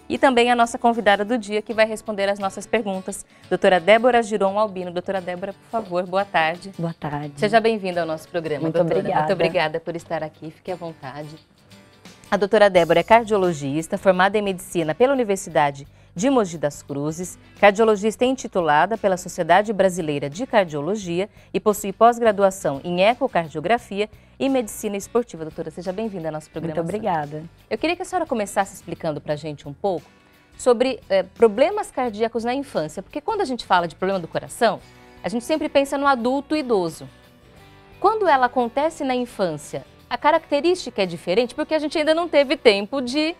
E também a nossa convidada do dia que vai responder as nossas perguntas, doutora Débora Giron Albino. Doutora Débora, por favor, boa tarde. Boa tarde. Seja bem-vinda ao nosso programa, Muito doutora. obrigada. Muito obrigada por estar aqui, fique à vontade. A doutora Débora é cardiologista, formada em medicina pela Universidade de Mogi das Cruzes, cardiologista intitulada pela Sociedade Brasileira de Cardiologia e possui pós-graduação em ecocardiografia e medicina esportiva. Doutora, seja bem-vinda ao nosso programa. Muito obrigada. Eu queria que a senhora começasse explicando para a gente um pouco sobre problemas cardíacos na infância, porque quando a gente fala de problema do coração, a gente sempre pensa no adulto idoso. Quando ela acontece na infância, a característica é diferente porque a gente ainda não teve tempo de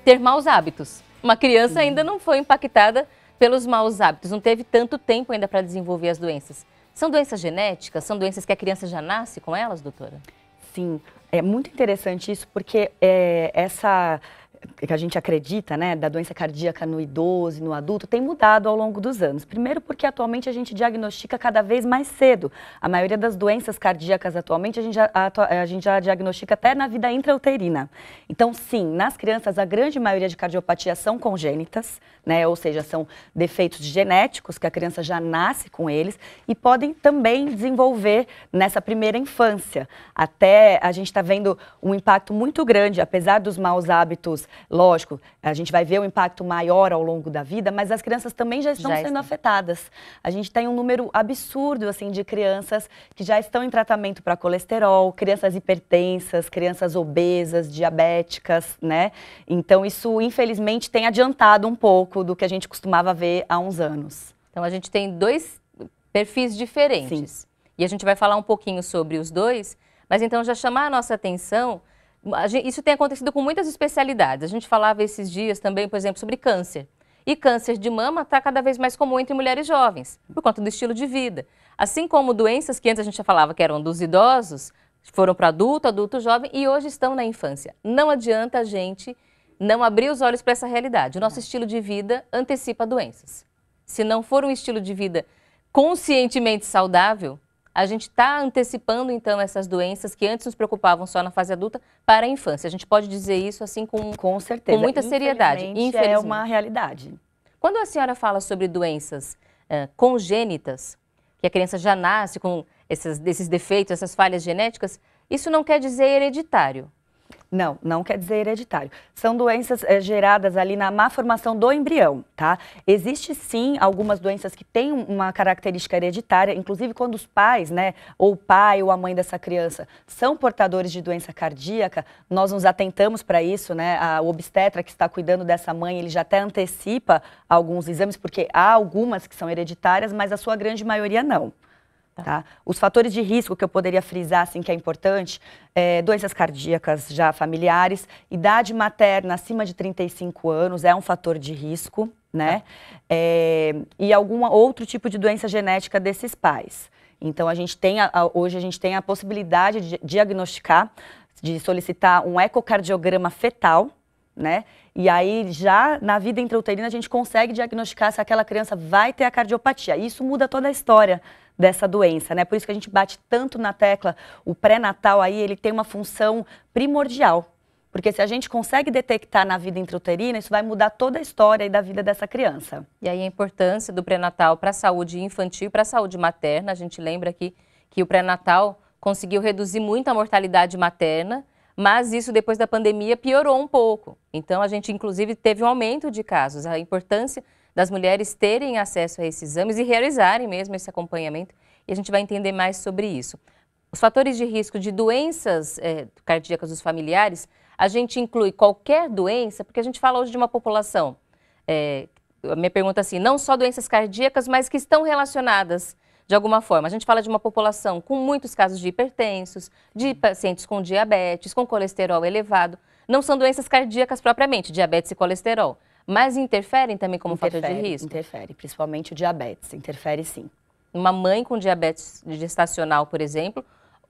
ter maus hábitos. Uma criança ainda não foi impactada pelos maus hábitos, não teve tanto tempo ainda para desenvolver as doenças. São doenças genéticas? São doenças que a criança já nasce com elas, doutora? Sim, é muito interessante isso porque essa que a gente acredita, né, da doença cardíaca no idoso e no adulto, tem mudado ao longo dos anos. Primeiro porque atualmente a gente diagnostica cada vez mais cedo. A maioria das doenças cardíacas atualmente a gente já diagnostica até na vida intrauterina. Então, sim, nas crianças a grande maioria de cardiopatias são congênitas, né, ou seja, são defeitos genéticos que a criança já nasce com eles e podem também desenvolver nessa primeira infância. Até a gente está vendo um impacto muito grande, apesar dos maus hábitos. Lógico, a gente vai ver um impacto maior ao longo da vida, mas as crianças também já estão sendo afetadas. A gente tem um número absurdo assim, de crianças que já estão em tratamento para colesterol, crianças hipertensas, crianças obesas, diabéticas, né? Então isso, infelizmente, tem adiantado um pouco do que a gente costumava ver há uns anos. Então a gente tem dois perfis diferentes. Sim. E a gente vai falar um pouquinho sobre os dois, mas então já chamar a nossa atenção. Isso tem acontecido com muitas especialidades. A gente falava esses dias também, por exemplo, sobre câncer. E câncer de mama está cada vez mais comum entre mulheres jovens, por conta do estilo de vida. Assim como doenças que antes a gente já falava que eram dos idosos, foram para adulto, adulto jovem e hoje estão na infância. Não adianta a gente não abrir os olhos para essa realidade. O nosso estilo de vida antecipa doenças. Se não for um estilo de vida conscientemente saudável, a gente está antecipando, então, essas doenças que antes nos preocupavam só na fase adulta para a infância. A gente pode dizer isso assim com certeza, com muita seriedade. Infelizmente, é uma realidade. Quando a senhora fala sobre doenças congênitas, que a criança já nasce com esses defeitos, essas falhas genéticas, isso não quer dizer hereditário. Não, não quer dizer hereditário. São doenças geradas ali na má formação do embrião, tá? Existe sim algumas doenças que têm uma característica hereditária, inclusive quando os pais, né, ou o pai ou a mãe dessa criança são portadores de doença cardíaca, nós nos atentamos para isso, né? O obstetra que está cuidando dessa mãe, ele já até antecipa alguns exames, porque há algumas que são hereditárias, mas a sua grande maioria não. Tá? Os fatores de risco que eu poderia frisar, assim, que é importante, doenças cardíacas já familiares, idade materna acima de 35 anos é um fator de risco, né? E algum outro tipo de doença genética desses pais. Então, hoje a gente tem a possibilidade de diagnosticar, de solicitar um ecocardiograma fetal, né? E aí, já na vida intrauterina, a gente consegue diagnosticar se aquela criança vai ter a cardiopatia. E isso muda toda a história dessa doença, né? Por isso que a gente bate tanto na tecla, o pré-natal aí, ele tem uma função primordial. Porque se a gente consegue detectar na vida intrauterina, isso vai mudar toda a história aí da vida dessa criança. E aí a importância do pré-natal para a saúde infantil e para a saúde materna. A gente lembra aqui que o pré-natal conseguiu reduzir muito a mortalidade materna, mas isso depois da pandemia piorou um pouco. Então a gente inclusive teve um aumento de casos. A importância das mulheres terem acesso a esses exames e realizarem mesmo esse acompanhamento. E a gente vai entender mais sobre isso. Os fatores de risco de doenças cardíacas dos familiares, a gente inclui qualquer doença, porque a gente fala hoje de uma população, a minha pergunta é assim, não só doenças cardíacas, mas que estão relacionadas de alguma forma. A gente fala de uma população com muitos casos de hipertensos, de pacientes com diabetes, com colesterol elevado. Não são doenças cardíacas propriamente, diabetes e colesterol. Mas interferem também como fator de risco? Interfere, principalmente o diabetes, interfere sim. Uma mãe com diabetes gestacional, por exemplo,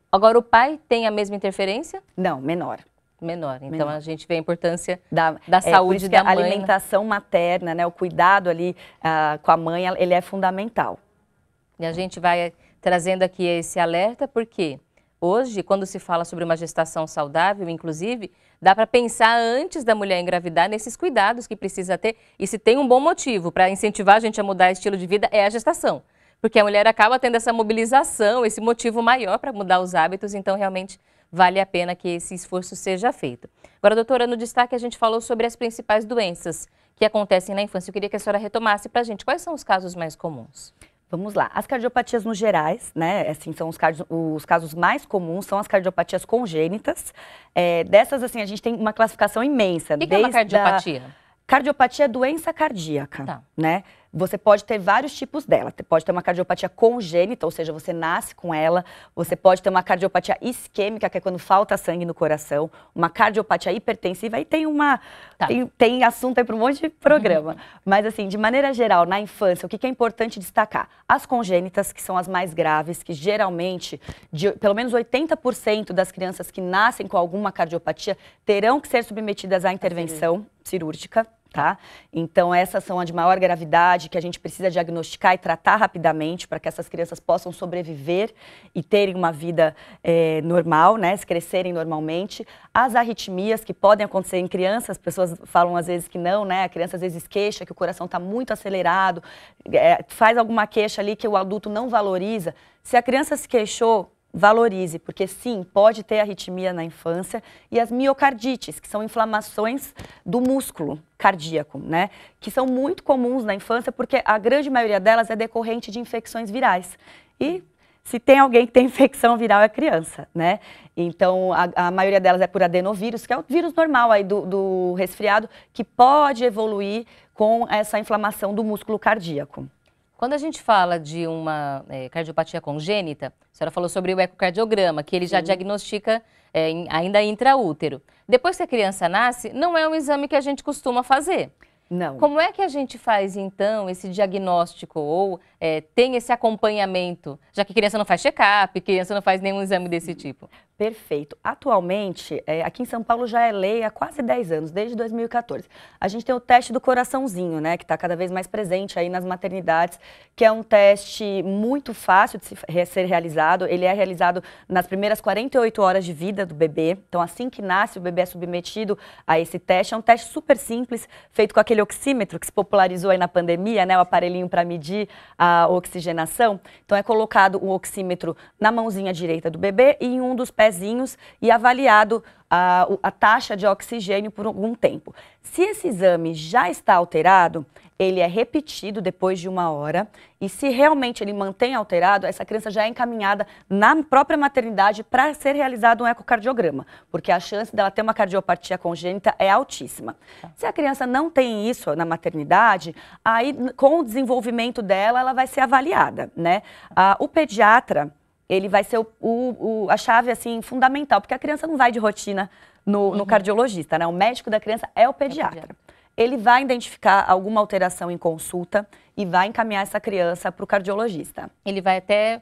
agora o pai tem a mesma interferência? Não, menor. Menor. Então a gente vê a importância da saúde da mãe. A alimentação materna, né, o cuidado ali com a mãe, ele é fundamental. E a gente vai trazendo aqui esse alerta porque Hoje, quando se fala sobre uma gestação saudável, inclusive, dá para pensar antes da mulher engravidar nesses cuidados que precisa ter. E se tem um bom motivo para incentivar a gente a mudar estilo de vida, é a gestação. Porque a mulher acaba tendo essa mobilização, esse motivo maior para mudar os hábitos, então realmente vale a pena que esse esforço seja feito. Agora, doutora, no destaque a gente falou sobre as principais doenças que acontecem na infância. Eu queria que a senhora retomasse para a gente quais são os casos mais comuns. Vamos lá. As cardiopatias no gerais, né, assim, são os casos mais comuns, são as cardiopatias congênitas. Dessas, assim, a gente tem uma classificação imensa. O que é uma cardiopatia? Cardiopatia é doença cardíaca, Tá. né? Você pode ter vários tipos dela. Você pode ter uma cardiopatia congênita, ou seja, você nasce com ela. Você pode ter uma cardiopatia isquêmica, que é quando falta sangue no coração. Uma cardiopatia hipertensiva. E tem assunto aí para um monte de programa. Mas, assim, de maneira geral, na infância, o que é importante destacar? As congênitas, que são as mais graves, que geralmente, pelo menos 80% das crianças que nascem com alguma cardiopatia terão que ser submetidas à intervenção cirúrgica. Tá? Então, essas são as de maior gravidade, que a gente precisa diagnosticar e tratar rapidamente para que essas crianças possam sobreviver e terem uma vida normal, né? Se crescerem normalmente. As arritmias, que podem acontecer em crianças, as pessoas falam às vezes que não, né? A criança às vezes queixa que o coração está muito acelerado, faz alguma queixa ali que o adulto não valoriza. Se a criança se queixou, valorize, porque sim, pode ter arritmia na infância, e as miocardites, que são inflamações do músculo cardíaco, né? Que são muito comuns na infância, porque a grande maioria delas é decorrente de infecções virais. E se tem alguém que tem infecção viral é a criança, né? Então, a maioria delas é por adenovírus, que é o vírus normal aí do resfriado, que pode evoluir com essa inflamação do músculo cardíaco. Quando a gente fala de uma cardiopatia congênita, a senhora falou sobre o ecocardiograma, que ele já diagnostica ainda intraútero. Depois que a criança nasce, não é um exame que a gente costuma fazer. Não. Como é que a gente faz, então, esse diagnóstico ou tem esse acompanhamento, já que criança não faz check-up, criança não faz nenhum exame desse tipo? Perfeito. Atualmente, aqui em São Paulo já é lei há quase 10 anos, desde 2014. A gente tem o teste do coraçãozinho, né, que está cada vez mais presente aí nas maternidades, que é um teste muito fácil de ser realizado. Ele é realizado nas primeiras 48 horas de vida do bebê. Então, assim que nasce, o bebê é submetido a esse teste. É um teste super simples, feito com aquele oxímetro que se popularizou aí na pandemia, né, o aparelhinho para medir a oxigenação. Então, é colocado o oxímetro na mãozinha direita do bebê e em um dos pés e avaliado a taxa de oxigênio por algum tempo. Se esse exame já está alterado, ele é repetido depois de 1 hora e se realmente ele mantém alterado, essa criança já é encaminhada na própria maternidade para ser realizado um ecocardiograma, porque a chance dela ter uma cardiopatia congênita é altíssima. Se a criança não tem isso na maternidade, aí com o desenvolvimento dela, ela vai ser avaliada, né? O pediatra, ele vai ser a chave, assim, fundamental, porque a criança não vai de rotina no cardiologista, né? O médico da criança é o pediatra. Ele vai identificar alguma alteração em consulta e vai encaminhar essa criança para o cardiologista. Ele vai até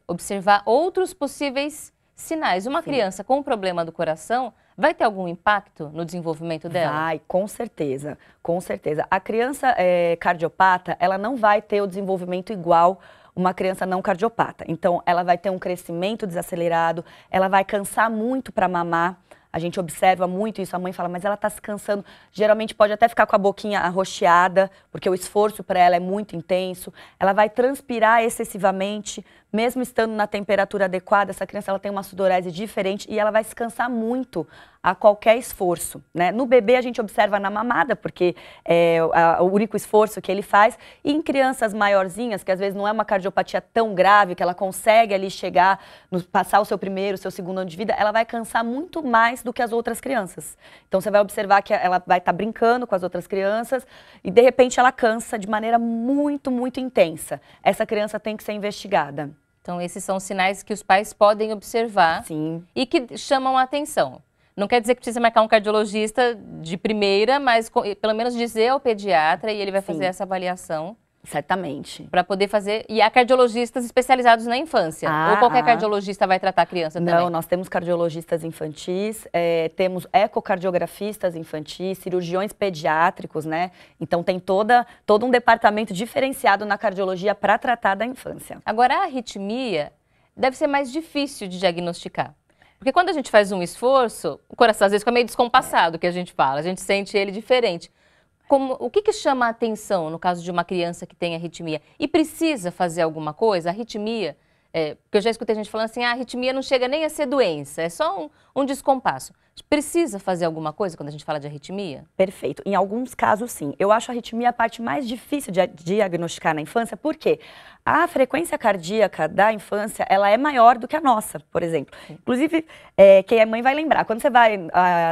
observar outros possíveis sinais. Uma criança com problema do coração vai ter algum impacto no desenvolvimento dela? Vai, com certeza, com certeza. A criança cardiopata, ela não vai ter o desenvolvimento igual uma criança não cardiopata. Então, ela vai ter um crescimento desacelerado, ela vai cansar muito para mamar. A gente observa muito isso, a mãe fala, mas ela está se cansando. Geralmente pode até ficar com a boquinha arroxeada, porque o esforço para ela é muito intenso. Ela vai transpirar excessivamente, mesmo estando na temperatura adequada. Essa criança ela tem uma sudorese diferente e ela vai se cansar muito a qualquer esforço, né? No bebê a gente observa na mamada, porque é o único esforço que ele faz. E em crianças maiorzinhas, que às vezes não é uma cardiopatia tão grave, que ela consegue ali chegar, passar o seu primeiro, o seu segundo ano de vida, ela vai cansar muito mais do que as outras crianças. Então você vai observar que ela vai estar brincando com as outras crianças e de repente ela cansa de maneira muito, muito intensa. Essa criança tem que ser investigada. Então esses são sinais que os pais podem observar. Sim. E que chamam a atenção. Não quer dizer que precisa marcar um cardiologista de primeira, mas pelo menos dizer ao pediatra e ele vai fazer essa avaliação. Certamente. Para poder fazer. E há cardiologistas especializados na infância? Ou qualquer cardiologista vai tratar a criança também? Não, nós temos cardiologistas infantis, temos ecocardiografistas infantis, cirurgiões pediátricos, né? Então tem todo um departamento diferenciado na cardiologia para tratar da infância. Agora, a arritmia deve ser mais difícil de diagnosticar. Porque quando a gente faz um esforço, o coração às vezes fica meio descompassado, que a gente fala, a gente sente ele diferente. O que chama a atenção no caso de uma criança que tem arritmia? E precisa fazer alguma coisa? A arritmia, porque eu já escutei gente falando assim, a arritmia não chega nem a ser doença, é só um descompasso. Precisa fazer alguma coisa quando a gente fala de arritmia? Perfeito. Em alguns casos, sim. Eu acho a arritmia a parte mais difícil de diagnosticar na infância, porque a frequência cardíaca da infância, ela é maior do que a nossa, por exemplo. Inclusive, quem é mãe vai lembrar, quando você vai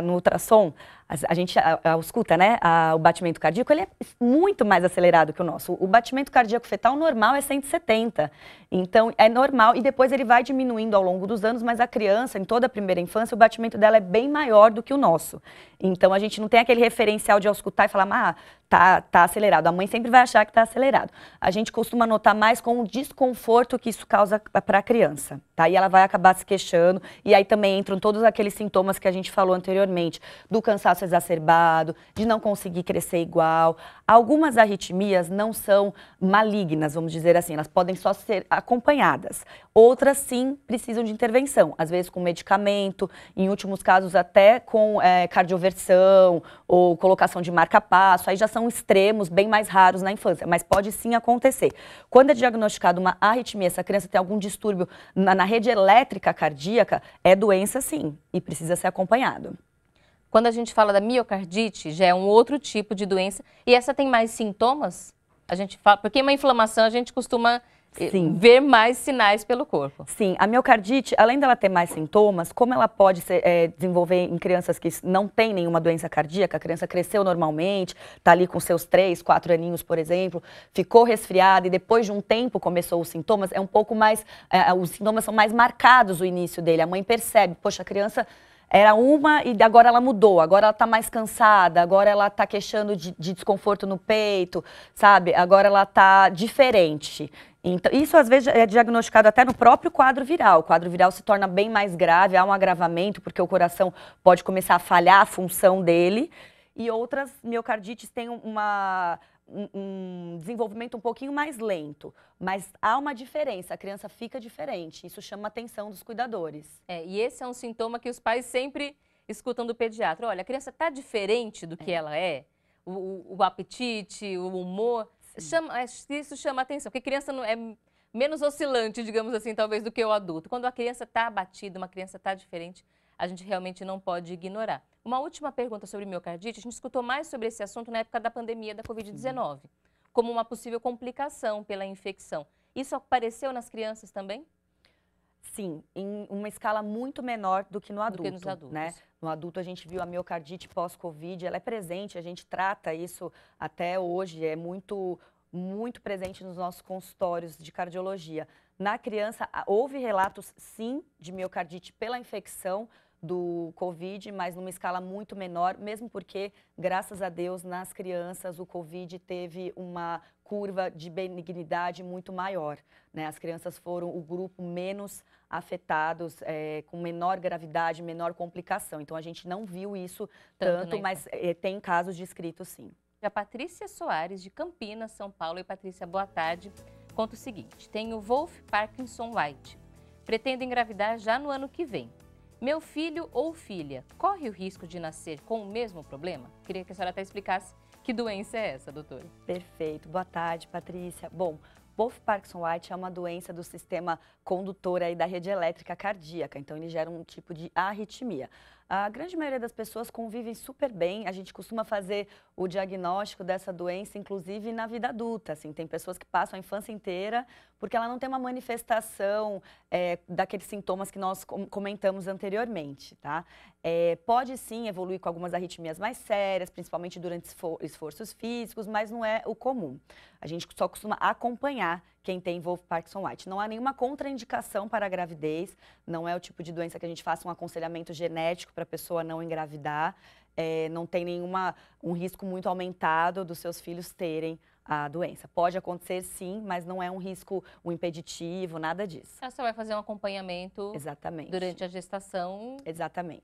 no ultrassom, a gente escuta, né, o batimento cardíaco, ele é muito mais acelerado que o nosso. O batimento cardíaco fetal normal é 170, então é normal, e depois ele vai diminuindo ao longo dos anos, mas a criança, em toda a primeira infância, o batimento dela é bem maior do que o nosso. Então a gente não tem aquele referencial de escutar e falar, tá acelerado. A mãe sempre vai achar que tá acelerado. A gente costuma notar mais com o desconforto que isso causa para a criança, tá? E ela vai acabar se queixando, e aí também entram todos aqueles sintomas que a gente falou anteriormente, do cansaço exacerbado, de não conseguir crescer igual. Algumas arritmias não são malignas, vamos dizer assim, elas podem só ser acompanhadas. Outras, sim, precisam de intervenção, às vezes com medicamento, em últimos casos até com cardioversão ou colocação de marca-passo, aí já são extremos bem mais raros na infância, mas pode sim acontecer. Quando é diagnosticado uma arritmia, essa criança tem algum distúrbio na rede elétrica cardíaca, é doença sim, e precisa ser acompanhado. Quando a gente fala da miocardite, já é um outro tipo de doença, e essa tem mais sintomas? A gente fala, porque uma inflamação a gente costuma ver mais sinais pelo corpo. Sim, a miocardite, além dela ter mais sintomas, como ela pode desenvolver em crianças que não têm nenhuma doença cardíaca, a criança cresceu normalmente, está ali com seus 3, 4 aninhos, por exemplo, ficou resfriada e depois de um tempo começou os sintomas, é um pouco mais, os sintomas são mais marcados o início dele, a mãe percebe, poxa, a criança era uma e agora ela mudou, agora ela está mais cansada, agora ela está queixando de desconforto no peito, sabe? Agora ela está diferente. Então, isso às vezes é diagnosticado até no próprio quadro viral. O quadro viral se torna bem mais grave, há um agravamento, porque o coração pode começar a falhar a função dele. E outras miocardites têm um desenvolvimento um pouquinho mais lento, mas há uma diferença, a criança fica diferente, isso chama a atenção dos cuidadores. E esse é um sintoma que os pais sempre escutam do pediatra, olha, a criança está diferente do que ela é, o apetite, o humor, isso chama a atenção, porque a criança não é menos oscilante, digamos assim, talvez, do que o adulto. Quando a criança está abatida, uma criança está diferente, a gente realmente não pode ignorar. Uma última pergunta sobre miocardite, a gente escutou mais sobre esse assunto na época da pandemia da Covid-19, como uma possível complicação pela infecção. Isso apareceu nas crianças também? Sim, em uma escala muito menor do que no adulto. Do que nos adultos. Né? No adulto a gente viu a miocardite pós-Covid, ela é presente, a gente trata isso até hoje, é muito presente nos nossos consultórios de cardiologia. Na criança, houve relatos, sim, de miocardite pela infecção do Covid, mas numa escala muito menor, mesmo porque, graças a Deus, nas crianças o Covid teve uma curva de benignidade muito maior, né? As crianças foram o grupo menos afetados, com menor gravidade, menor complicação. Então, a gente não viu isso tanto, mas tem casos descritos, sim. A Patrícia Soares, de Campinas, São Paulo. E Patrícia, boa tarde. Conta o seguinte, tenho Wolff Parkinson White. Pretendo engravidar já no ano que vem. Meu filho ou filha corre o risco de nascer com o mesmo problema? Queria que a senhora até explicasse que doença é essa, doutora. Perfeito. Boa tarde, Patrícia. Bom, Wolff Parkinson White é uma doença do sistema condutor aí da rede elétrica cardíaca, então ele gera um tipo de arritmia. A grande maioria das pessoas convivem super bem, a gente costuma fazer o diagnóstico dessa doença, inclusive na vida adulta, assim, tem pessoas que passam a infância inteira porque ela não tem uma manifestação daqueles sintomas que nós comentamos anteriormente, tá? Pode sim evoluir com algumas arritmias mais sérias, principalmente durante esforços físicos, mas não é o comum. A gente só costuma acompanhar quem tem Wolff Parkinson White. Não há nenhuma contraindicação para a gravidez, não é o tipo de doença que a gente faça um aconselhamento genético para a pessoa não engravidar, não tem um risco muito aumentado dos seus filhos terem a doença. Pode acontecer sim, mas não é um risco, um impeditivo, nada disso. Ela só vai fazer um acompanhamento durante a gestação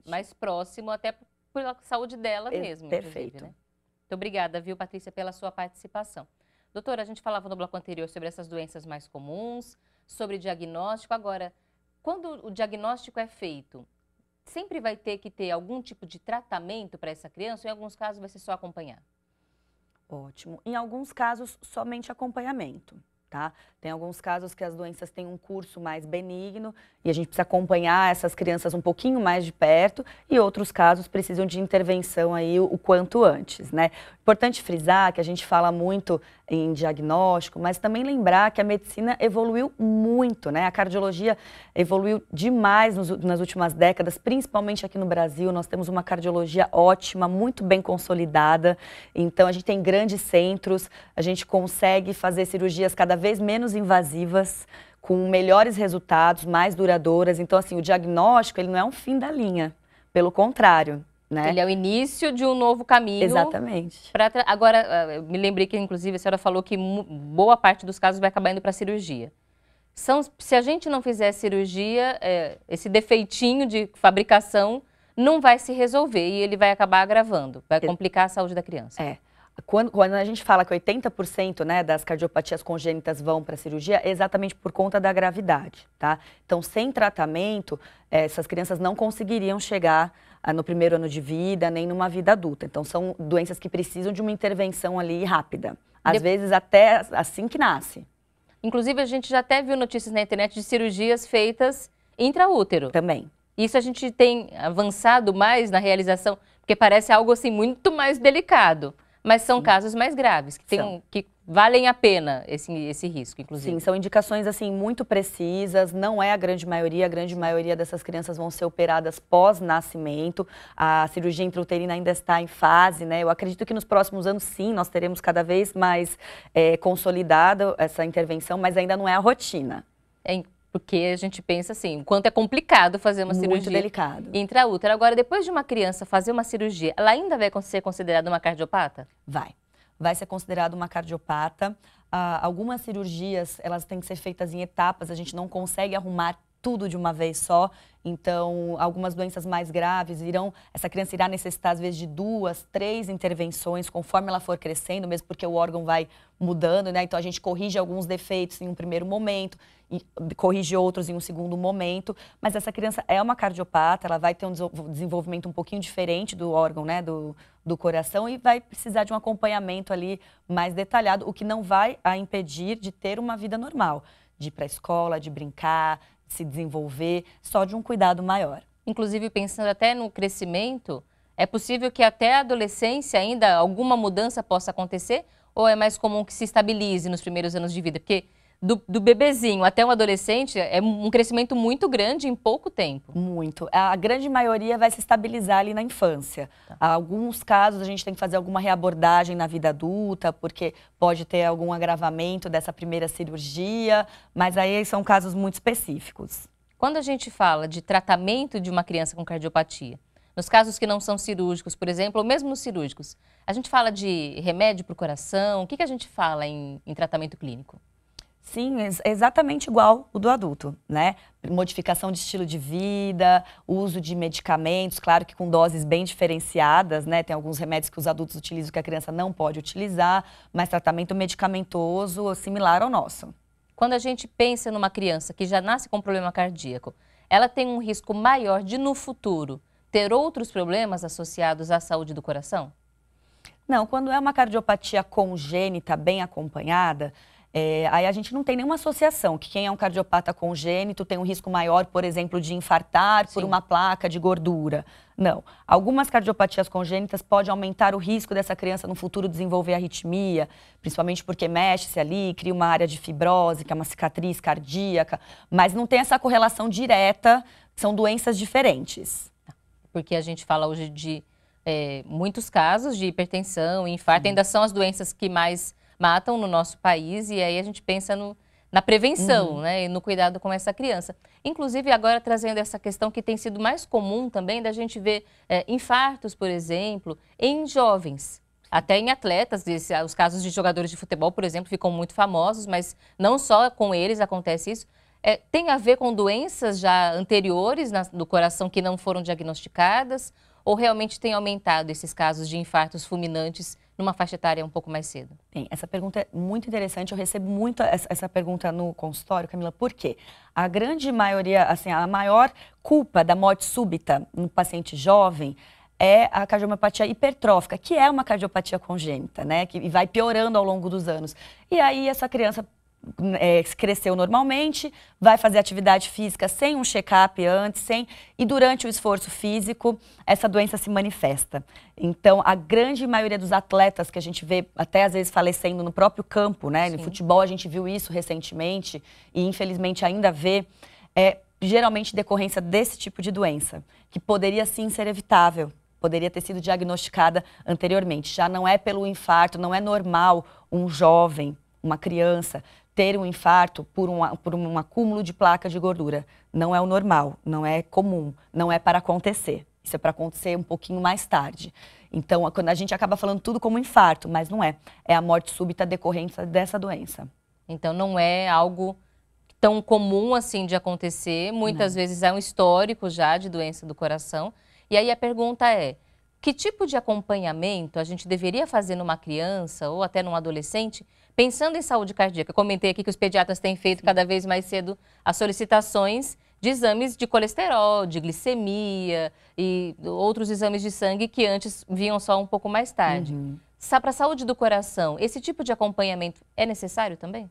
mais próximo, até pela saúde dela mesmo. Perfeito. Né? Muito obrigada, viu, Patrícia, pela sua participação. Doutora, a gente falava no bloco anterior sobre essas doenças mais comuns, sobre diagnóstico. Agora, quando o diagnóstico é feito, sempre vai ter que ter algum tipo de tratamento para essa criança ou em alguns casos vai ser só acompanhar? Ótimo. Em alguns casos, somente acompanhamento, tá? Tem alguns casos que as doenças têm um curso mais benigno e a gente precisa acompanhar essas crianças um pouquinho mais de perto e outros casos precisam de intervenção aí o quanto antes, né? Importante frisar que a gente fala muito em diagnóstico, mas também lembrar que a medicina evoluiu muito, né? A cardiologia evoluiu demais nas últimas décadas, principalmente aqui no Brasil. Nós temos uma cardiologia ótima, muito bem consolidada. Então, a gente tem grandes centros, a gente consegue fazer cirurgias cada vez menos invasivas, com melhores resultados, mais duradouras. Então, assim, o diagnóstico, ele não é um fim da linha, pelo contrário. Né? Ele é o início de um novo caminho. Exatamente. Agora, eu me lembrei que, inclusive, a senhora falou que boa parte dos casos vai acabar indo para a cirurgia. Se a gente não fizer cirurgia, esse defeitinho de fabricação não vai se resolver e ele vai acabar agravando, vai complicar a saúde da criança. Quando a gente fala que 80%, né, das cardiopatias congênitas vão para a cirurgia, é exatamente por conta da gravidade, tá? Então, sem tratamento, essas crianças não conseguiriam chegar no primeiro ano de vida, nem numa vida adulta. Então, são doenças que precisam de uma intervenção ali rápida. Às vezes, até assim que nasce. Inclusive, a gente já até viu notícias na internet de cirurgias feitas intraútero. Também. Isso a gente tem avançado mais na realização, porque parece algo assim muito mais delicado. Mas são casos mais graves, que valem a pena esse risco, inclusive. Sim, são indicações assim muito precisas, não é a grande maioria dessas crianças vão ser operadas pós-nascimento. A cirurgia intrauterina ainda está em fase, né? Eu acredito que nos próximos anos, sim, nós teremos cada vez mais consolidada essa intervenção, mas ainda não é a rotina. Porque a gente pensa assim, o quanto é complicado fazer uma cirurgia. Muito delicado. Intraútero. Agora, depois de uma criança fazer uma cirurgia, ela ainda vai ser considerada uma cardiopata? Vai ser considerada uma cardiopata. Algumas cirurgias, elas têm que ser feitas em etapas, a gente não consegue arrumar tudo de uma vez só, então algumas doenças mais graves essa criança irá necessitar às vezes de 2, 3 intervenções conforme ela for crescendo, mesmo porque o órgão vai mudando, né? Então a gente corrige alguns defeitos em um primeiro momento e corrige outros em um segundo momento, mas essa criança é uma cardiopata, ela vai ter um desenvolvimento um pouquinho diferente do órgão, né, do coração e vai precisar de um acompanhamento ali mais detalhado, o que não vai a impedir de ter uma vida normal, de ir para a escola, de brincar, se desenvolver, só de um cuidado maior. Inclusive, pensando até no crescimento, é possível que até a adolescência ainda alguma mudança possa acontecer? Ou é mais comum que se estabilize nos primeiros anos de vida? Porque do bebezinho até um adolescente é um crescimento muito grande em pouco tempo. Muito. A grande maioria vai se estabilizar ali na infância. Tá. Alguns casos a gente tem que fazer alguma reabordagem na vida adulta, porque pode ter algum agravamento dessa primeira cirurgia, mas aí são casos muito específicos. Quando a gente fala de tratamento de uma criança com cardiopatia, nos casos que não são cirúrgicos, por exemplo, ou mesmo nos cirúrgicos, a gente fala de remédio para o coração, o que a gente fala em tratamento clínico? Sim, é exatamente igual o do adulto, né? Modificação de estilo de vida, uso de medicamentos, claro que com doses bem diferenciadas, né? Tem alguns remédios que os adultos utilizam que a criança não pode utilizar, mas tratamento medicamentoso similar ao nosso. Quando a gente pensa numa criança que já nasce com problema cardíaco, ela tem um risco maior de, no futuro, ter outros problemas associados à saúde do coração? Não, quando é uma cardiopatia congênita bem acompanhada, aí a gente não tem nenhuma associação, que quem é um cardiopata congênito tem um risco maior, por exemplo, de infartar por uma placa de gordura. Não. Algumas cardiopatias congênitas podem aumentar o risco dessa criança no futuro desenvolver arritmia, principalmente porque mexe-se ali, cria uma área de fibrose, que é uma cicatriz cardíaca, mas não tem essa correlação direta, são doenças diferentes. Porque a gente fala hoje de muitos casos de hipertensão e infarto, ainda são as doenças que mais matam no nosso país, e aí a gente pensa na prevenção, né, e no cuidado com essa criança. Inclusive, agora trazendo essa questão que tem sido mais comum também, da gente ver infartos, por exemplo, em jovens, até em atletas. Os casos de jogadores de futebol, por exemplo, ficam muito famosos, mas não só com eles acontece isso. Tem a ver com doenças já anteriores do coração que não foram diagnosticadas, ou realmente tem aumentado esses casos de infartos fulminantes numa faixa etária um pouco mais cedo? Bem, essa pergunta é muito interessante, eu recebo muito essa pergunta no consultório, Camila, por quê? A grande maioria, assim, a maior culpa da morte súbita no paciente jovem é a cardiomiopatia hipertrófica, que é uma cardiopatia congênita, né, que vai piorando ao longo dos anos. E aí essa criança cresceu normalmente, vai fazer atividade física sem um check-up antes, e durante o esforço físico, essa doença se manifesta. Então, a grande maioria dos atletas que a gente vê, até às vezes falecendo no próprio campo, né? No futebol a gente viu isso recentemente e infelizmente ainda vê, geralmente decorrência desse tipo de doença, que poderia sim ser evitável, poderia ter sido diagnosticada anteriormente. Já não é pelo infarto, não é normal um jovem, uma criança, ter um infarto por um acúmulo de placa de gordura. Não é o normal, não é comum, não é para acontecer. Isso é para acontecer um pouquinho mais tarde. Então, quando a gente acaba falando tudo como infarto, mas não é. É a morte súbita decorrente dessa doença. Então, não é algo tão comum assim de acontecer. Muitas vezes é um histórico já de doença do coração. E aí a pergunta é, que tipo de acompanhamento a gente deveria fazer numa criança ou até num adolescente, pensando em saúde cardíaca? Eu comentei aqui que os pediatras têm feito cada vez mais cedo as solicitações de exames de colesterol, de glicemia e outros exames de sangue que antes vinham só um pouco mais tarde. Para a saúde do coração, esse tipo de acompanhamento é necessário também?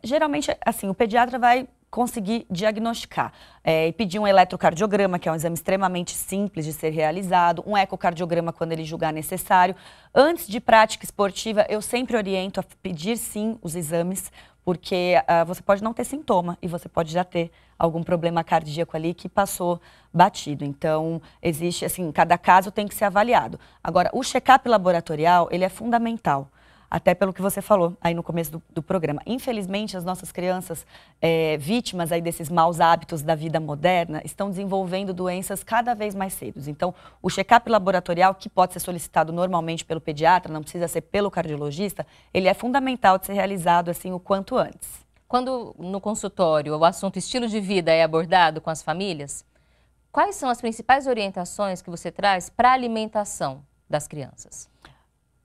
Geralmente, assim, o pediatra vai conseguir diagnosticar e pedir um eletrocardiograma, que é um exame extremamente simples de ser realizado, um ecocardiograma quando ele julgar necessário. Antes de prática esportiva, eu sempre oriento a pedir sim os exames, porque você pode não ter sintoma e você pode já ter algum problema cardíaco ali que passou batido. Então, existe, assim, cada caso tem que ser avaliado. Agora, o check-up laboratorial, ele é fundamental. Até pelo que você falou aí no começo do programa. Infelizmente, as nossas crianças vítimas aí desses maus hábitos da vida moderna estão desenvolvendo doenças cada vez mais cedo. Então, o check-up laboratorial, que pode ser solicitado normalmente pelo pediatra, não precisa ser pelo cardiologista, ele é fundamental de ser realizado assim o quanto antes. Quando no consultório o assunto estilo de vida é abordado com as famílias, quais são as principais orientações que você traz para a alimentação das crianças?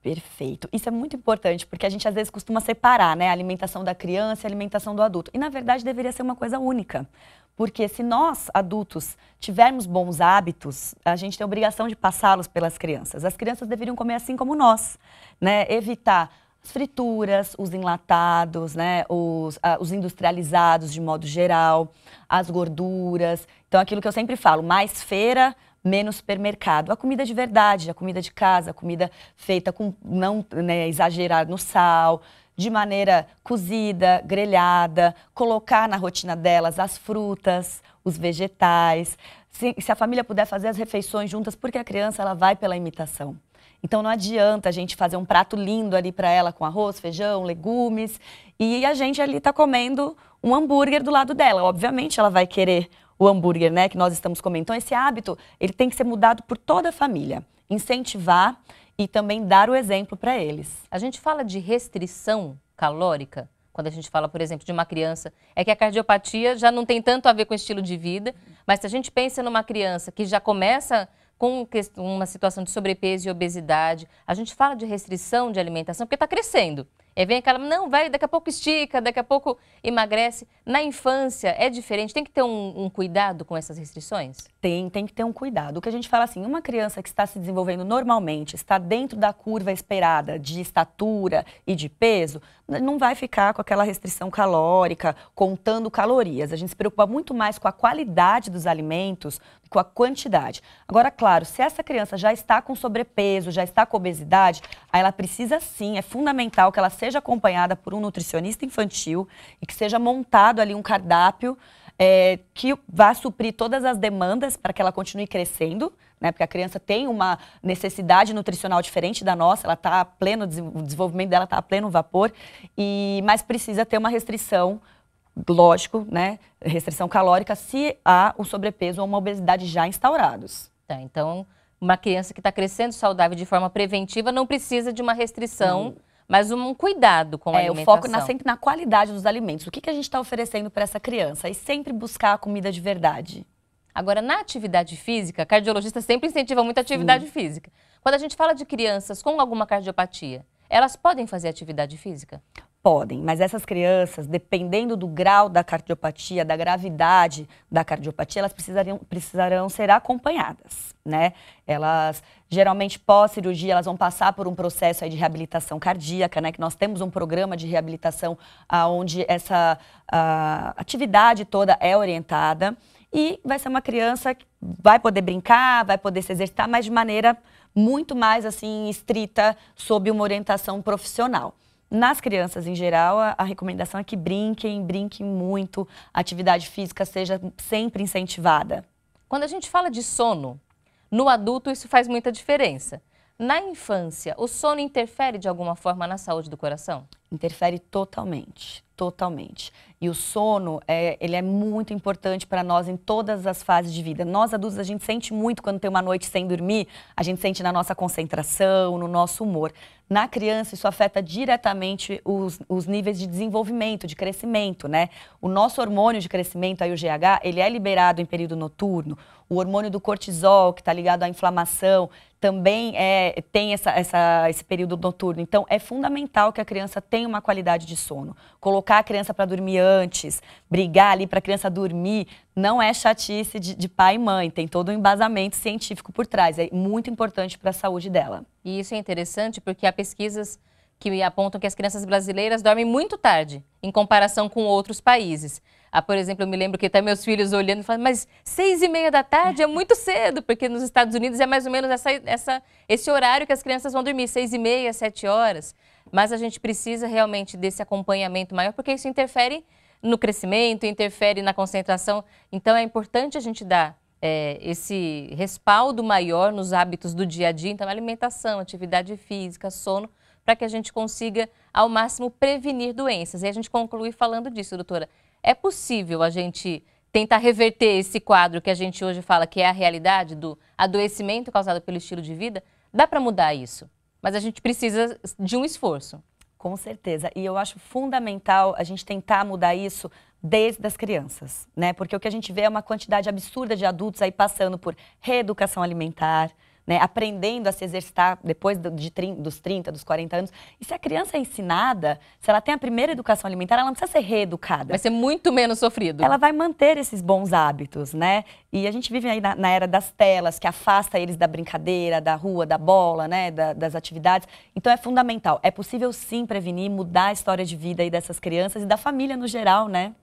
Perfeito. Isso é muito importante, porque a gente às vezes costuma separar, né, a alimentação da criança e a alimentação do adulto. E na verdade deveria ser uma coisa única. Porque se nós, adultos, tivermos bons hábitos, a gente tem a obrigação de passá-los pelas crianças. As crianças deveriam comer assim como nós, né? Evitar as frituras, os enlatados, né, os industrializados de modo geral, as gorduras. Então, aquilo que eu sempre falo, mais feira, menos supermercado. A comida de verdade, a comida de casa, a comida feita com não exagerar no sal, de maneira cozida, grelhada, colocar na rotina delas as frutas, os vegetais. Se a família puder fazer as refeições juntas, porque a criança ela vai pela imitação. Então não adianta a gente fazer um prato lindo ali para ela com arroz, feijão, legumes e a gente ali está comendo um hambúrguer do lado dela. Obviamente ela vai querer o hambúrguer, né, que nós estamos comendo. Então esse hábito, ele tem que ser mudado por toda a família. Incentivar e também dar o exemplo para eles. A gente fala de restrição calórica, quando a gente fala, por exemplo, de uma criança, é que a cardiopatia já não tem tanto a ver com o estilo de vida, mas se a gente pensa numa criança que já começa com uma situação de sobrepeso e obesidade, a gente fala de restrição de alimentação porque está crescendo. E vem aquela, não, vai, daqui a pouco estica, daqui a pouco emagrece. Na infância é diferente, tem que ter um cuidado com essas restrições? Tem que ter um cuidado. O que a gente fala assim, uma criança que está se desenvolvendo normalmente, está dentro da curva esperada de estatura e de peso, não vai ficar com aquela restrição calórica, contando calorias. A gente se preocupa muito mais com a qualidade dos alimentos, com a quantidade. Agora, claro, se essa criança já está com sobrepeso, já está com obesidade, aí ela precisa sim, é fundamental que ela seja acompanhada por um nutricionista infantil e que seja montado ali um cardápio que vá suprir todas as demandas para que ela continue crescendo, né? Porque a criança tem uma necessidade nutricional diferente da nossa, ela está a pleno, o desenvolvimento dela está a pleno vapor, mas precisa ter uma restrição, lógico, né? Restrição calórica se há o sobrepeso ou uma obesidade já instaurados. Tá, então, uma criança que está crescendo saudável de forma preventiva não precisa de uma restrição, mas um cuidado com a alimentação. O foco é sempre na qualidade dos alimentos. O que a gente está oferecendo para essa criança? E sempre buscar a comida de verdade. Agora, na atividade física, cardiologistas sempre incentivam muito a atividade física. Quando a gente fala de crianças com alguma cardiopatia, elas podem fazer atividade física? Podem, mas essas crianças, dependendo do grau da cardiopatia, da gravidade da cardiopatia, elas precisarão ser acompanhadas, né? Elas, geralmente, pós-cirurgia, elas vão passar por um processo aí de reabilitação cardíaca, né? Que nós temos um programa de reabilitação onde essa atividade toda é orientada. E vai ser uma criança que vai poder brincar, vai poder se exercitar, mas de maneira muito mais, assim, estrita, sob uma orientação profissional. Nas crianças, em geral, a recomendação é que brinquem muito, a atividade física seja sempre incentivada. Quando a gente fala de sono, no adulto isso faz muita diferença. Na infância, o sono interfere de alguma forma na saúde do coração? Interfere totalmente, totalmente. E o sono, ele é muito importante para nós em todas as fases de vida. Nós adultos, a gente sente muito quando tem uma noite sem dormir, a gente sente na nossa concentração, no nosso humor. Na criança, isso afeta diretamente os níveis de desenvolvimento, de crescimento, né? O nosso hormônio de crescimento, aí o GH, ele é liberado em período noturno. O hormônio do cortisol, que está ligado à inflamação, também tem esse período noturno. Então, é fundamental que a criança tenha uma qualidade de sono. Colocar a criança para dormir antes, brigar ali para a criança dormir, não é chatice de pai e mãe. Tem todo um embasamento científico por trás. É muito importante para a saúde dela. E isso é interessante porque há pesquisas que apontam que as crianças brasileiras dormem muito tarde, em comparação com outros países. Por exemplo, eu me lembro que até meus filhos olhando e falando, mas 6h30 da tarde é muito cedo, porque nos Estados Unidos é mais ou menos esse horário que as crianças vão dormir, 6h30, 7 horas. Mas a gente precisa realmente desse acompanhamento maior, porque isso interfere no crescimento, interfere na concentração. Então é importante a gente dar esse respaldo maior nos hábitos do dia a dia, então alimentação, atividade física, sono, para que a gente consiga ao máximo prevenir doenças. E a gente conclui falando disso, doutora. É possível a gente tentar reverter esse quadro que a gente hoje fala que é a realidade do adoecimento causado pelo estilo de vida? Dá para mudar isso, mas a gente precisa de um esforço. Com certeza. E eu acho fundamental a gente tentar mudar isso desde as crianças, né? Porque o que a gente vê é uma quantidade absurda de adultos aí passando por reeducação alimentar, né, aprendendo a se exercitar depois dos 30, dos 40 anos. E se a criança é ensinada, se ela tem a primeira educação alimentar, ela não precisa ser reeducada. Vai ser muito menos sofrido. Ela vai manter esses bons hábitos, né? E a gente vive aí na era das telas, que afasta eles da brincadeira, da rua, da bola, né, das atividades. Então é fundamental. É possível sim prevenir, mudar a história de vida aí dessas crianças e da família no geral, né?